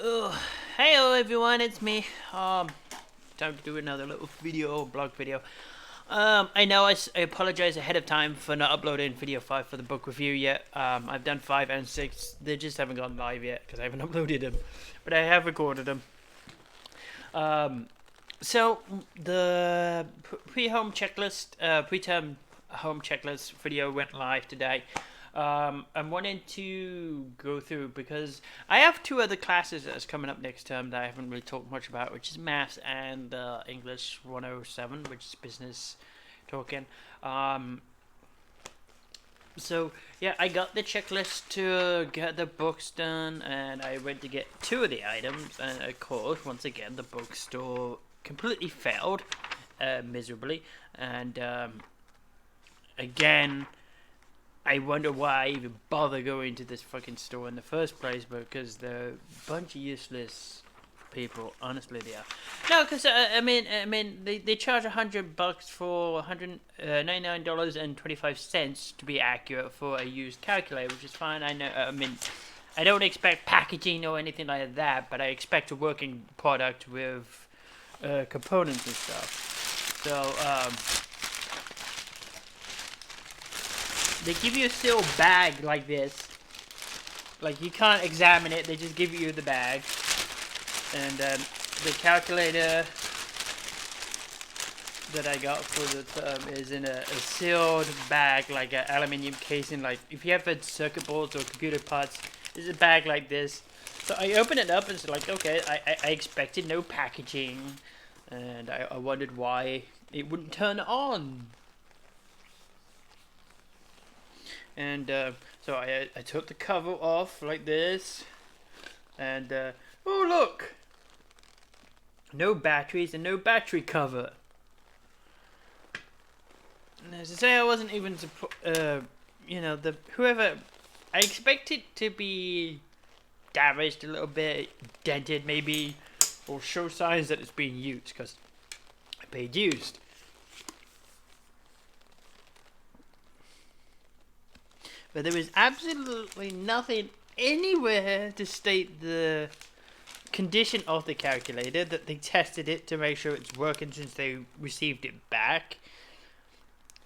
Oh, hello everyone, it's me. Time to do another little blog video. I know I apologize ahead of time for not uploading video 5 for the book review yet. I've done 5 and 6, they just haven't gone live yet because I haven't uploaded them. But I have recorded them. So, the pre-term home checklist video went live today. I'm wanting to go through because I have 2 other classes that's coming up next term that I haven't really talked much about, which is maths and English 107, which is business talking. So yeah, I got the checklist to get the books done, and I went to get 2 of the items, and of course, once again, the bookstore completely failed, miserably, and again, I wonder why I even bother going to this fucking store in the first place, because they're a bunch of useless people. Honestly, they are. No, because they charge $100 for $199.25 to be accurate for a used calculator, which is fine. I know. I don't expect packaging or anything like that, but I expect a working product with components and stuff. So they give you a steel bag like this. Like, you can't examine it, they just give you the bag. And the calculator that I got for the term is in a sealed bag, like an aluminium casing. Like, if you have circuit boards or computer parts, there's a bag like this. So I open it up and it's like, okay, I expected no packaging. And I wondered why it wouldn't turn on. And so I took the cover off like this, and oh look, no batteries and no battery cover. And as I say, I wasn't even whoever, I expected to be damaged a little bit, dented maybe, or show signs that it's being used, because I paid used. But there was absolutely nothing anywhere to state the condition of the calculator, that they tested it to make sure it's working since they received it back.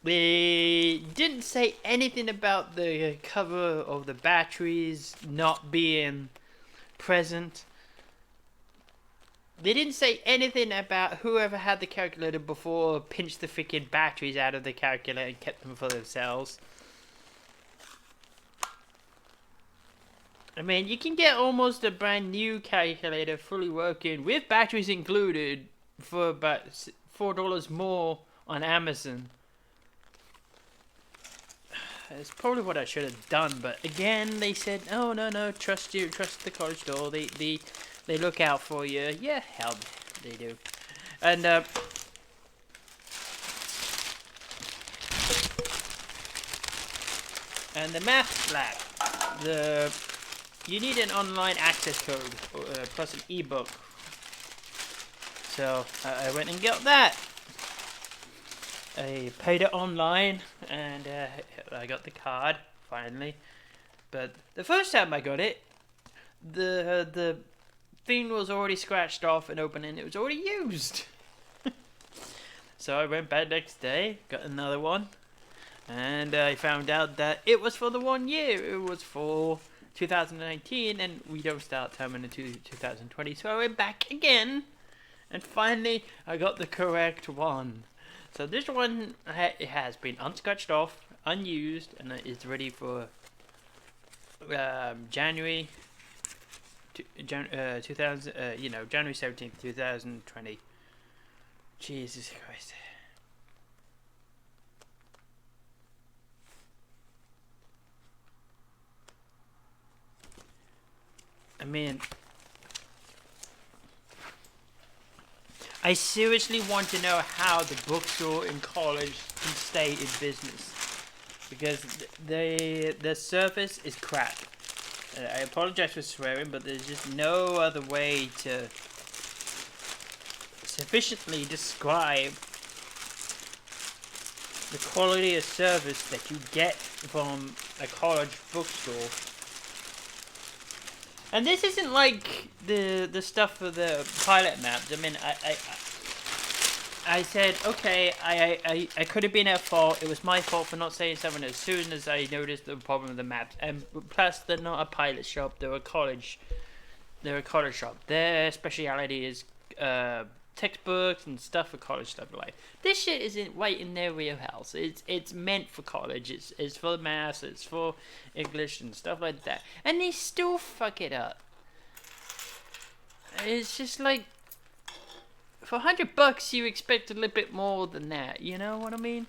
They didn't say anything about the cover of the batteries not being present. They didn't say anything about whoever had the calculator before pinched the freaking batteries out of the calculator and kept them for themselves. I mean, you can get almost a brand new calculator fully working with batteries included for about $4 more on Amazon. It's probably what I should have done, but again, they said, "Oh no, trust the college store. They look out for you." Yeah, hell, they do. And the math lab, you need an online access code plus an ebook. So I went and got that. I paid it online, and I got the card finally. But the first time I got it, the thing was already scratched off and open, and it was already used. So I went back next day, got another one, and I found out that it was for the 1 year. It was for 2019, and we don't start term until 2020. So I went back again, and finally I got the correct one. So this one, it has been unscratched off, unused, and it's ready for January 17th, 2020. Jesus Christ. I mean, I seriously want to know how the bookstore in college can stay in business, because the surface is crap. I apologize for swearing, but there's just no other way to sufficiently describe the quality of service that you get from a college bookstore. And this isn't like the stuff for the pilot maps. I mean, I said, okay, I could have been at fault. It was my fault for not saying something as soon as I noticed the problem with the maps. And plus, they're not a pilot shop. They're a college. They're a college shop. Their speciality is textbooks and stuff for college stuff like. This shit isn't right in their wheelhouse. It's meant for college. It's for maths. It's for English and stuff like that. And they still fuck it up. It's just like, for $100 you expect a little bit more than that. You know what I mean?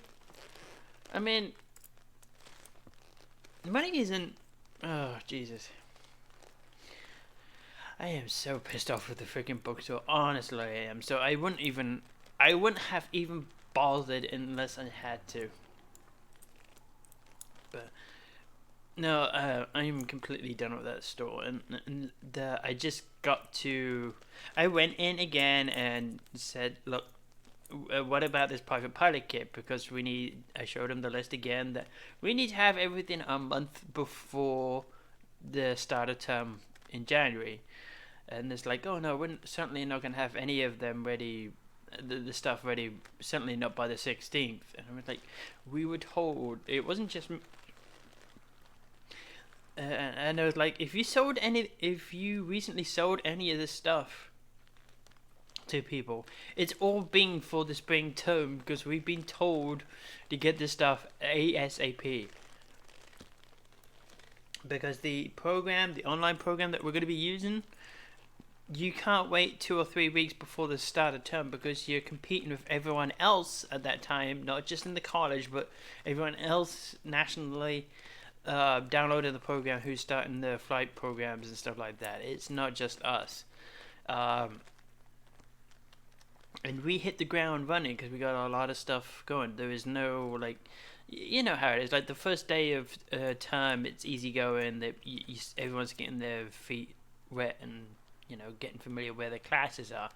I mean, money isn't. Oh Jesus. I am so pissed off with the freaking bookstore. Honestly, I am. So I wouldn't have even bothered unless I had to. But no, I'm completely done with that store. And I just got to. I went in again and said, look, what about this private pilot kit? Because I showed him the list again that we need to have everything a month before the start of term in January. And it's like, oh no, we're certainly not going to have any of them ready, the stuff ready, certainly not by the 16th. And I was like, we were told, it wasn't just, and I was like, if you recently sold any of this stuff to people, it's all been for the spring term, because we've been told to get this stuff ASAP. Because the online program that we're going to be using, you can't wait 2 or 3 weeks before the start of term, because you're competing with everyone else at that time, not just in the college, but everyone else nationally downloading the program who's starting the flight programs and stuff like that. It's not just us. And we hit the ground running because we got a lot of stuff going. There is no, like, you know how it is. Like, the first day of term, it's easy going. Everyone's getting their feet wet and, getting familiar where their classes are.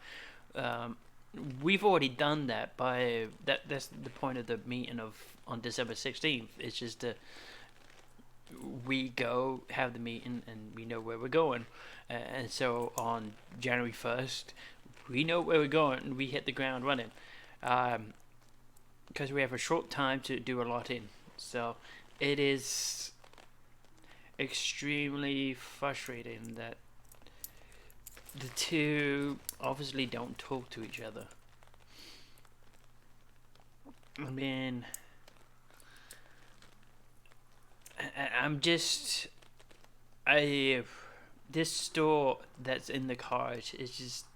We've already done that that's the point of the meeting on December 16th. It's just we go have the meeting and we know where we're going. And so on January 1st, we know where we're going and we hit the ground running. Because we have a short time to do a lot in. So it is extremely frustrating that the two obviously don't talk to each other. I mean, this store that's in the cart is just,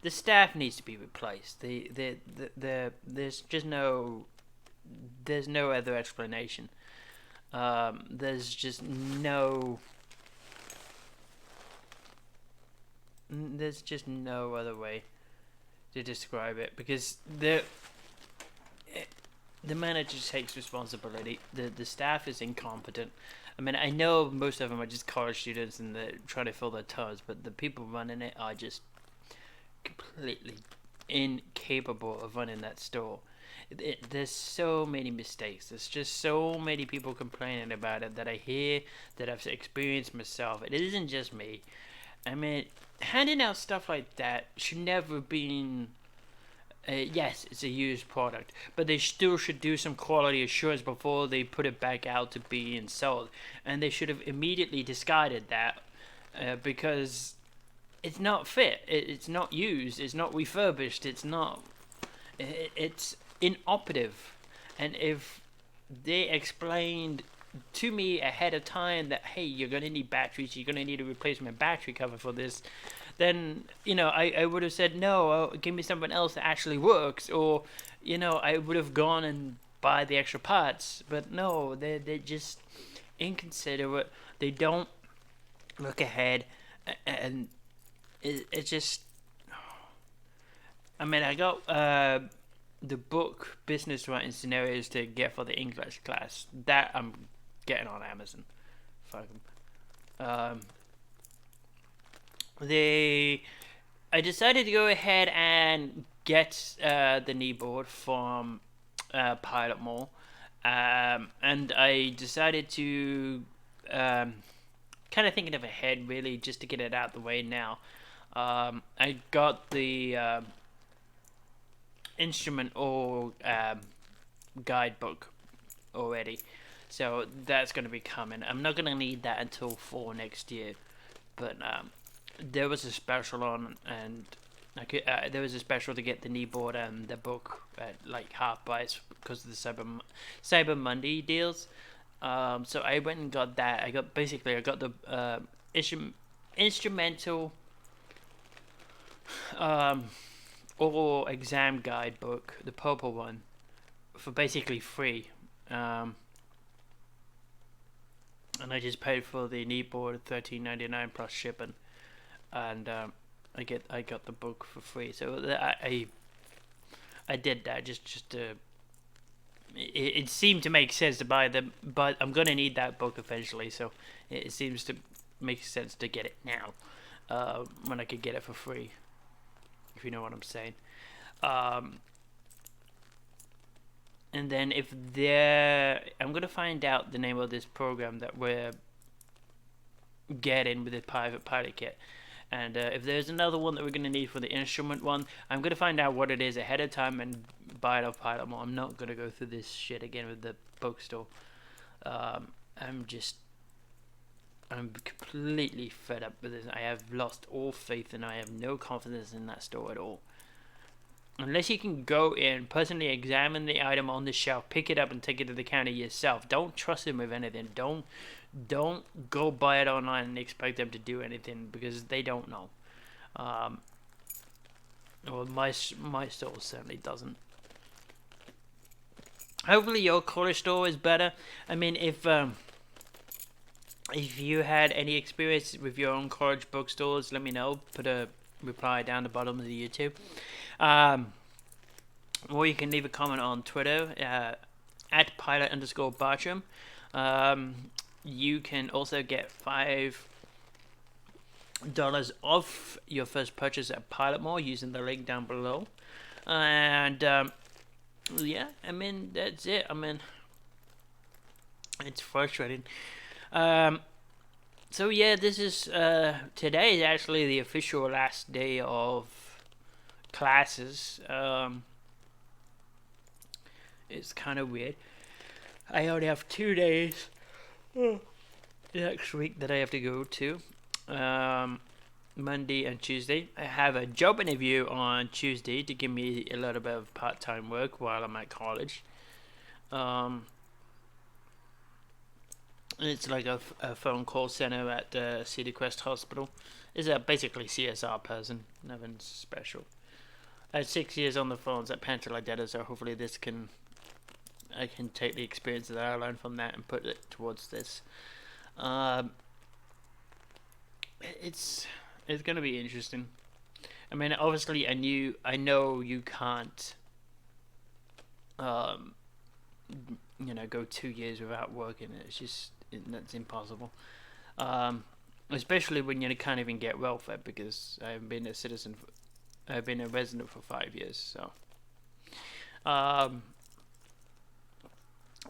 the staff needs to be replaced. There's just no other explanation. There's just no other way to describe it, because the manager takes responsibility. The staff is incompetent. I mean, I know most of them are just college students and they're trying to fill their terms, but the people running it are just completely incapable of running that store. There's so many mistakes. There's just so many people complaining about it that I hear, that I've experienced myself. It isn't just me. I mean, handing out stuff like that should never have been. Yes, it's a used product, but they still should do some quality assurance before they put it back out to being sold. And they should have immediately discarded that because it's not fit. It's not used. It's not refurbished. It's not. It's inoperative. And if they explained to me ahead of time that, hey, you're going to need batteries, you're going to need a replacement battery cover for this, then, I would have said, no, give me something else that actually works. Or, I would have gone and buy the extra parts. But no, they're just inconsiderate. They don't look ahead. And it just... I mean, I got the book Business Writing Scenarios to get for the English class. That I'm getting on Amazon. Fuck 'em. I decided to go ahead and get the kneeboard from Pilot Mall. And I decided to kind of thinking of ahead, really, just to get it out the way now. I got the instrument or guidebook already, so that's going to be coming. I'm not going to need that until fall next year, but there was a special on, and there was a special to get the kneeboard and the book at like half price because of the Cyber Monday deals. So I went and got that. I got the instrumental oral exam guidebook, the purple one, for basically free. And I just paid for the kneeboard $13.99 plus shipping, and I got the book for free. So I did that just to. It seemed to make sense to buy them, but I'm gonna need that book eventually. So it seems to make sense to get it now, when I could get it for free. If you know what I'm saying. And then I'm gonna find out the name of this program that we're getting with the private pilot kit. And if there's another one that we're going to need for the instrument one, I'm going to find out what it is ahead of time and buy it off Pilot More. I'm not going to go through this shit again with the bookstore. I'm completely fed up with this. I have lost all faith and I have no confidence in that store at all. Unless you can go in, personally examine the item on the shelf, pick it up and take it to the counter yourself. Don't trust them with anything. Don't go buy it online and expect them to do anything, because they don't know. Well, my store certainly doesn't. Hopefully your college store is better. I mean, if you had any experience with your own college bookstores, let me know. Put a reply down the bottom of the YouTube. Or you can leave a comment on Twitter at pilot_Bartram. You can also get $5 off your first purchase at Pilot More using the link down below. And yeah, I mean, that's it. I mean, it's frustrating. So yeah, this is today is actually the official last day of classes. It's kind of weird. I only have 2 days next week that I have to go to. Monday and Tuesday. I have a job interview on Tuesday to give me a little bit of part-time work while I'm at college. It's like a phone call center at Cedar Crest Hospital. It's a basically CSR person, nothing special. I had 6 years on the phones at Panther Data, so hopefully I can take the experience that I learned from that and put it towards this. It's gonna be interesting. I mean, obviously, I know you can't, go 2 years without working. That's impossible. Especially when you can't even get welfare, because I've been a resident for 5 years.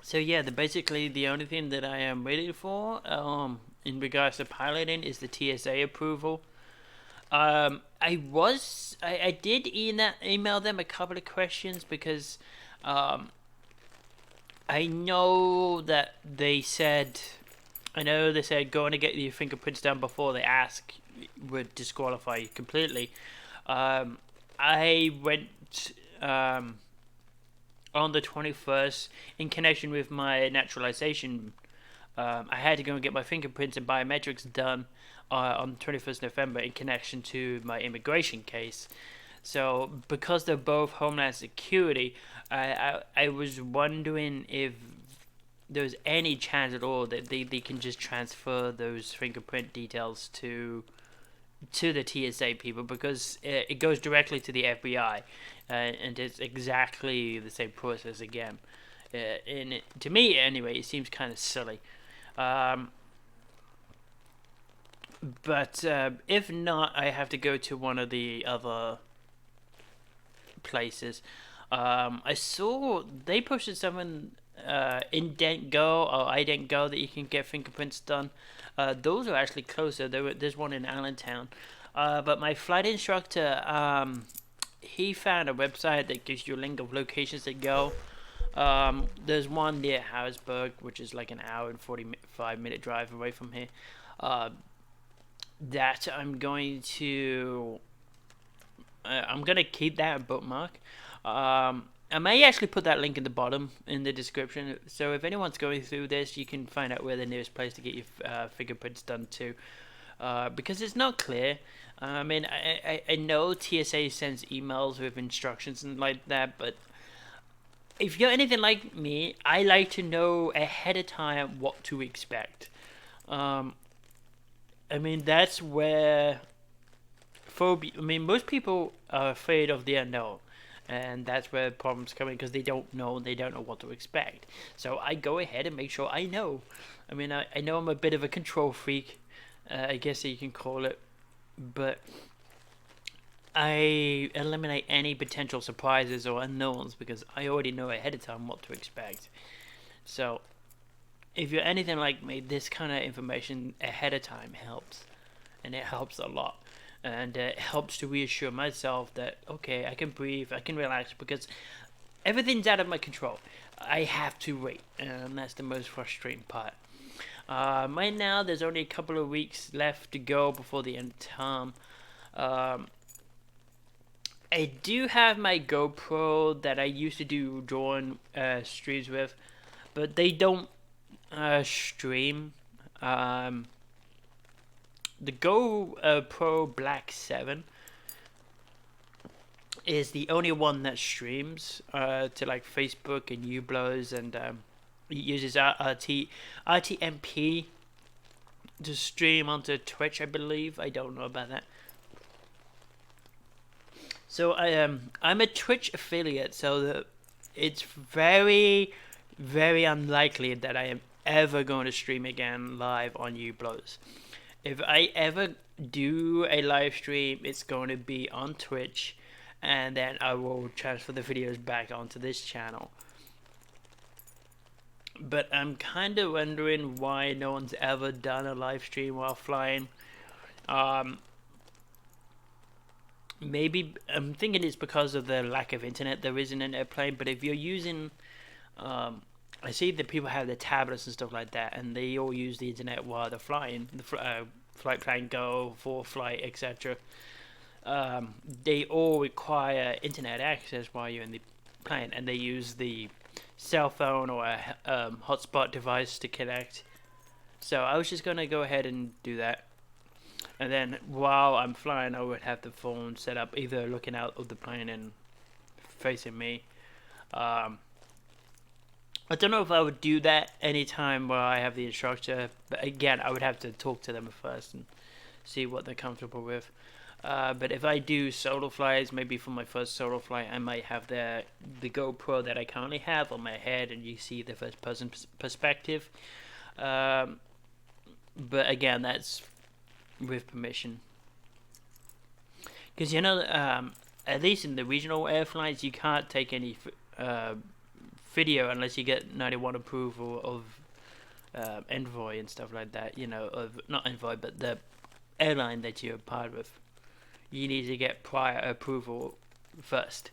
So yeah, basically the only thing that I am waiting for, in regards to piloting, is the TSA approval. I did email them a couple of questions, because I know they said going to get your fingerprints done before they ask would disqualify you completely. I went on the 21st in connection with my naturalization. I had to go and get my fingerprints and biometrics done on the 21st November in connection to my immigration case. So because they're both Homeland Security, I was wondering if there's any chance at all that they can just transfer those fingerprint details to the TSA people, because it goes directly to the FBI, and it's exactly the same process again. And to me, anyway, it seems kind of silly. But if not, I have to go to one of the other places. I saw they posted something, Indent Go or Ident Go, that you can get fingerprints done. Those are actually closer. There's one in Allentown. But my flight instructor, he found a website that gives you a link of locations to go. There's one near Harrisburg, which is like an hour and 45-minute drive away from here. That I'm gonna keep that bookmark. I may actually put that link in the bottom in the description. So if anyone's going through this, you can find out where the nearest place to get your fingerprints done to. Because it's not clear. I mean, I know TSA sends emails with instructions and like that, but if you're anything like me, I like to know ahead of time what to expect. I mean, that's where phobia. I mean, most people are afraid of the unknown, and that's where problems come in because they don't know. They don't know what to expect. So I go ahead and make sure I know. I mean, I know I'm a bit of a control freak, I guess you can call it, but I eliminate any potential surprises or unknowns because I already know ahead of time what to expect. So if you're anything like me, this kind of information ahead of time helps, and it helps a lot. And it helps to reassure myself that, okay, I can breathe, I can relax, because everything's out of my control. I have to wait, and that's the most frustrating part. Right now, there's only a couple of weeks left to go before the end of term. I do have my GoPro that I used to do drawing streams with, but they don't stream. The GoPro Black 7 is the only one that streams to like Facebook and Ublos, and it uses RTMP to stream onto Twitch, I believe. I don't know about that. So I'm a Twitch affiliate, so it's very, very unlikely that I am ever going to stream again live on Ublos. If I ever do a live stream, it's going to be on Twitch, and then I will transfer the videos back onto this channel. But I'm kind of wondering why no one's ever done a live stream while flying. Maybe I'm thinking it's because of the lack of internet there is in an airplane. But if you're using, I see that people have their tablets and stuff like that, and they all use the internet while they're flying. The flight plan go, for flight, etc. They all require internet access while you're in the plane, and they use the cell phone or a hotspot device to connect. So I was just gonna go ahead and do that. And then while I'm flying, I would have the phone set up, either looking out of the plane and facing me. I don't know if I would do that anytime where I have the instructor, but again, I would have to talk to them first and see what they're comfortable with. But if I do solo flights, maybe for my first solo flight, I might have the GoPro that I currently have on my head, and you see the first person perspective. But again, that's with permission, because at least in the regional air flights, you can't take any video unless you get 91 approval of Envoy and stuff like that. Of not Envoy, but the airline that you're part of. You need to get prior approval first.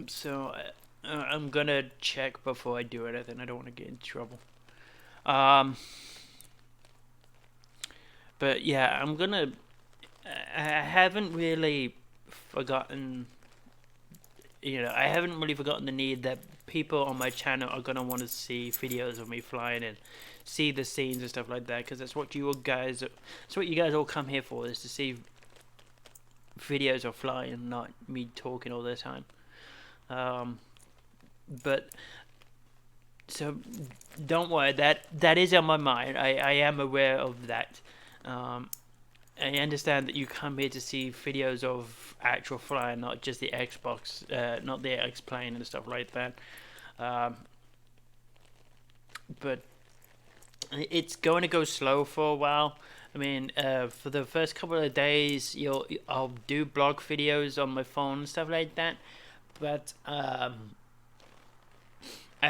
So I'm gonna check before I do anything. I don't want to get in trouble. But yeah, I haven't really forgotten. I haven't really forgotten the need that people on my channel are gonna want to see videos of me flying and see the scenes and stuff like that, because that's what you guys all come here for, is to see videos of flying, not me talking all the time. But so don't worry, that is on my mind. I am aware of that. I understand that you come here to see videos of actual flying, not just the Xbox, not the X-plane and stuff like that. But it's going to go slow for a while. I mean, for the first couple of days, I'll do blog videos on my phone and stuff like that. But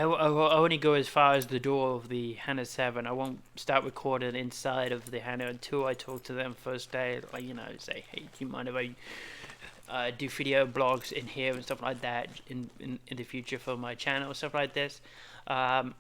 will only go as far as the door of the Hannah 7. I won't start recording inside of the Hannah until I talk to them first day. Like, say, hey, do you mind if I do video blogs in here and stuff like that in the future for my channel, stuff like this. I'll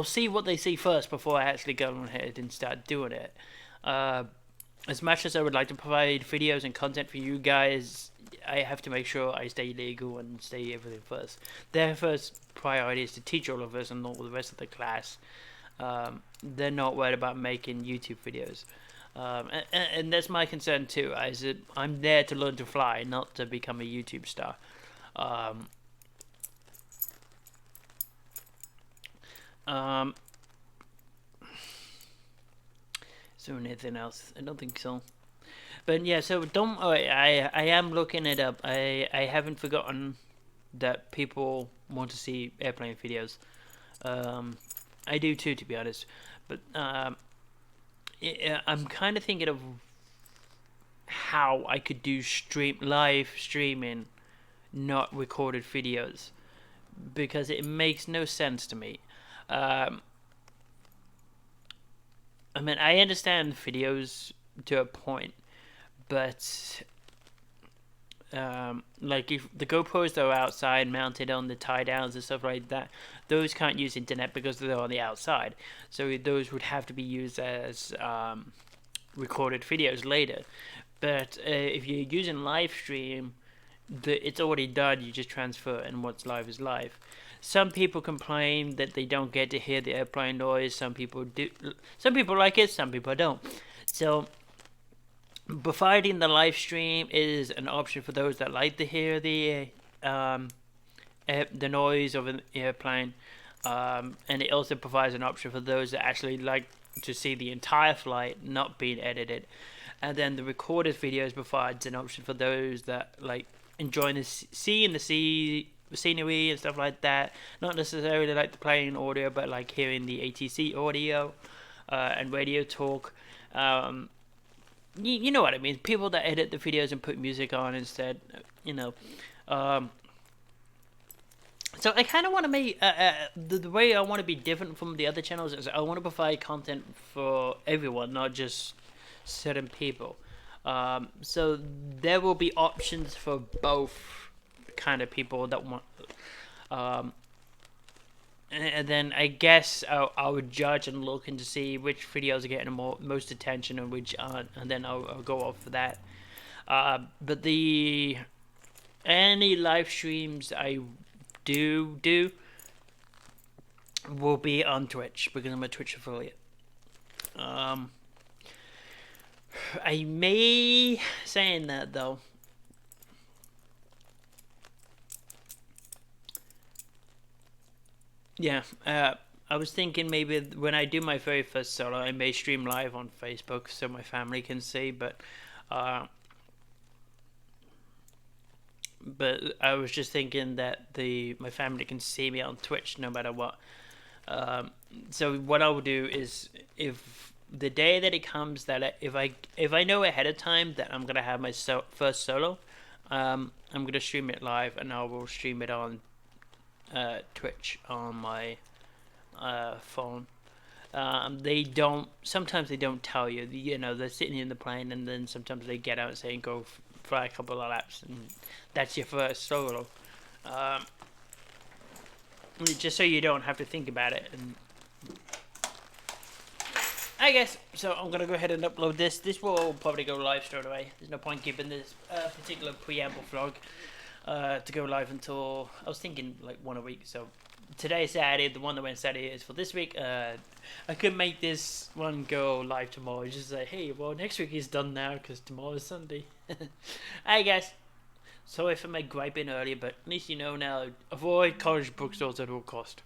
see what they see first before I actually go ahead and start doing it. As much as I would like to provide videos and content for you guys, I have to make sure I stay legal and stay everything first. Their first priority is to teach all of us and all the rest of the class. They're not worried about making YouTube videos. And that's my concern too. Is that I'm there to learn to fly, not to become a YouTube star. Is there anything else? I don't think so. But yeah, so don't. Oh, I am looking it up. I haven't forgotten that people want to see airplane videos. I do too, to be honest. But I'm kind of thinking of how I could do live streaming, not recorded videos, because it makes no sense to me. I mean, I understand videos to a point, but like if the GoPros that are outside mounted on the tie downs and stuff like that, those can't use internet because they're on the outside. So those would have to be used as recorded videos later. But if you're using live stream, it's already done. You just transfer, and what's live is live. Some people complain that they don't get to hear the airplane noise. Some people do. Some people like it. Some people don't. So providing the live stream is an option for those that like to hear the noise of an airplane, and it also provides an option for those that actually like to see the entire flight not being edited. And then the recorded videos provides an option for those that like enjoying seeing the scenery and stuff like that. Not necessarily like the plane audio, but like hearing the ATC audio and radio talk. You know what I mean. People that edit the videos and put music on instead. So I kind of want to make the way I want to be different from the other channels is I want to provide content for everyone, not just certain people. So there will be options for both kind of people that want. And then I guess I would judge and look and to see which videos are getting most attention and which aren't, and then I'll go off for that. But any live streams I do will be on Twitch because I'm a Twitch affiliate. I may saying that though. Yeah, I was thinking maybe when I do my very first solo, I may stream live on Facebook so my family can see. But I was just thinking that my family can see me on Twitch no matter what. So what I will do is if the day that it comes that if I know ahead of time that I'm gonna have my first solo, I'm gonna stream it live and I will stream it on Twitch on my phone. Sometimes they don't tell you. They're sitting in the plane and then sometimes they get out and say go fly a couple of laps and that's your first solo. Just so you don't have to think about it. And I guess so. I'm gonna go ahead and upload this. This will probably go live straight away. There's no point keeping this particular preamble vlog to go live until I was thinking like one a week. So today's Saturday. The one that went Saturday is for this week. I could make this one go live tomorrow. Just say, hey, well, next week is done now because tomorrow is Sunday. I guess. Sorry for my griping earlier, but at least you know now. Avoid college bookstores at all cost.